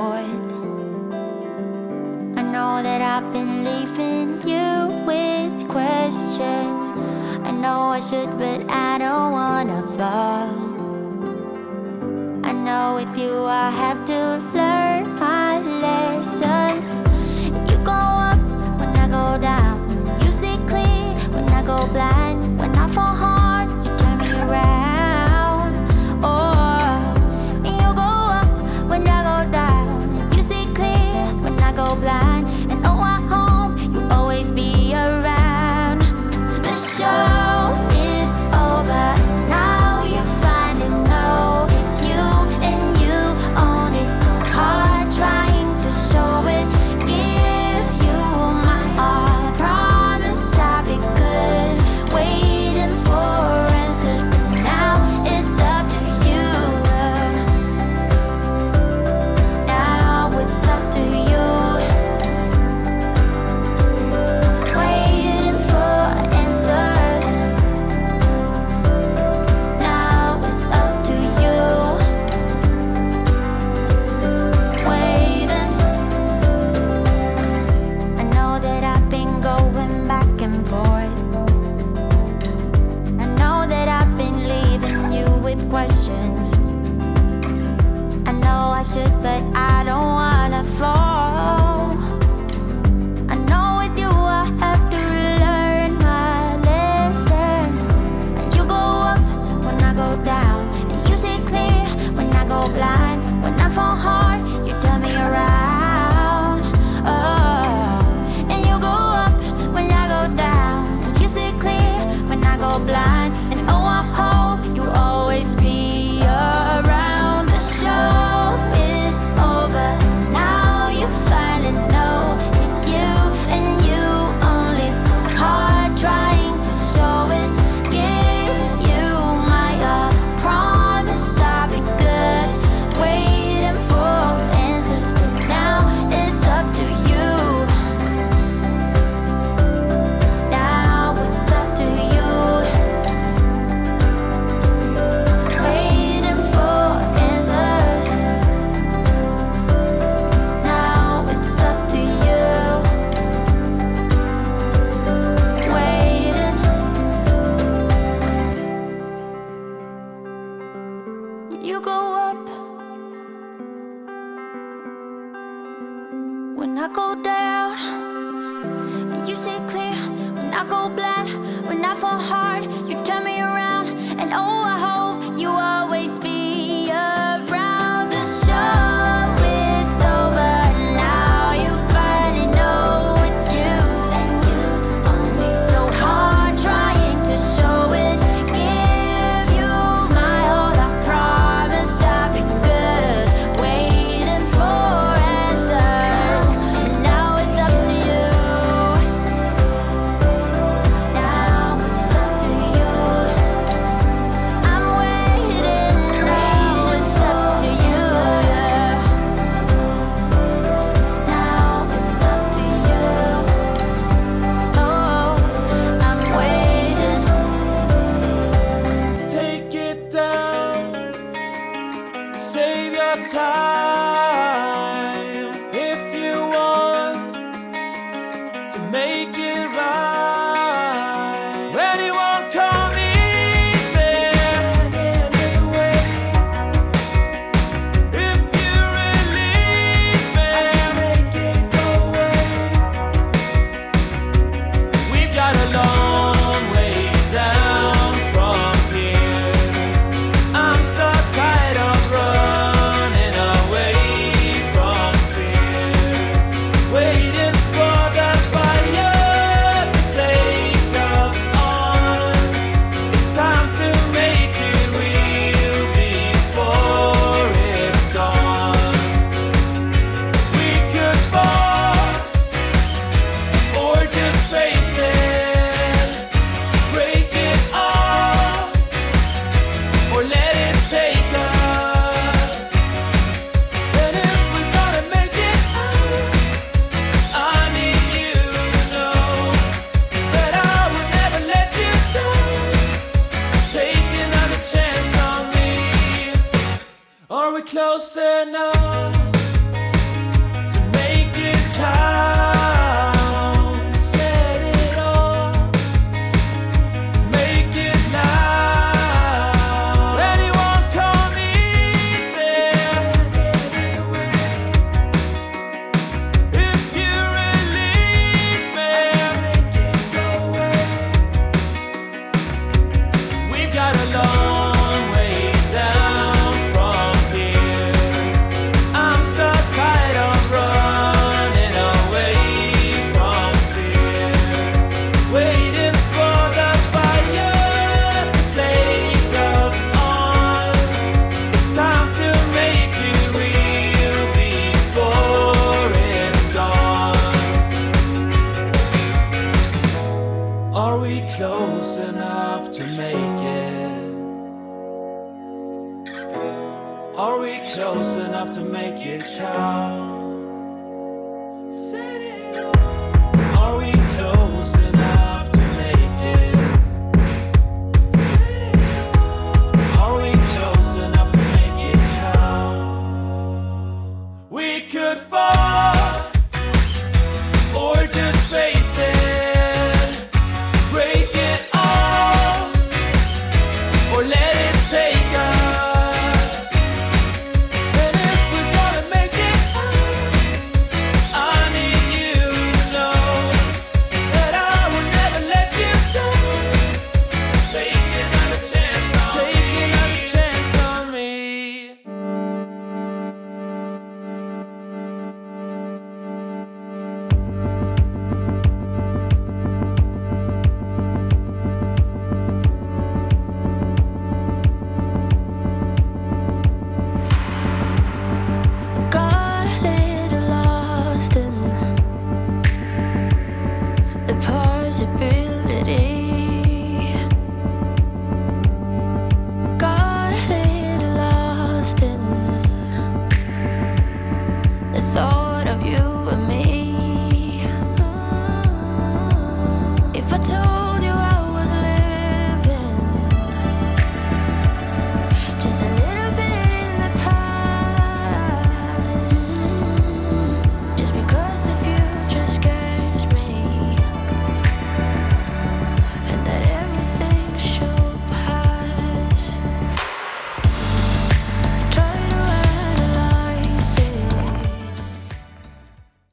forth. I know that I've been leaving you with questions. I know I should, but I don't wanna fall. I know with you I have to learn my lessons. You go up when I go down. You see clear when I go blind. When I fall hard, you turn me around. Oh, and you go up when I go down. You see clear when I go blind. And oh, I hope you always be around. The show is over. Now you finally know it's you and you only. So hard trying to show it. Give you my all. Promise I'll be good. Waiting for answers, but now it's up to you. Now it's up to you. Waiting for answers. Now it's up to you. Waiting. I know that I've been going back and forth. I know that I've been leaving you with questions. I know I should, but I don't wanna fall. I know with you I have to learn my lessons. And you go up when I go down. And you see clear when I go blind. When I fall hard, you turn me around. Oh, and you go up when I go down. And you see clear when I go blind. And oh, I hope you always be around. The show is over. Now you finally know it's you and you only. So hard trying to show it. Give you my all. Promise I'll be good. Waiting for answers, but now it's up to you. Now it's up to you. Waiting for answers. Now it's up to you. Waiting. You go up when I go down. And you see clear when I go blind. When I fall hard, you turn me around. And oh, I hope you always be around. The show is over. Now you finally know it's you and you only. So hard trying to show it. Give you my all. I promise I'll be good. Waiting for answers. And now it's up to you. Now it's up to you. I'm make it count? Are we close enough to make it? Are we close enough to make it count? We could fall.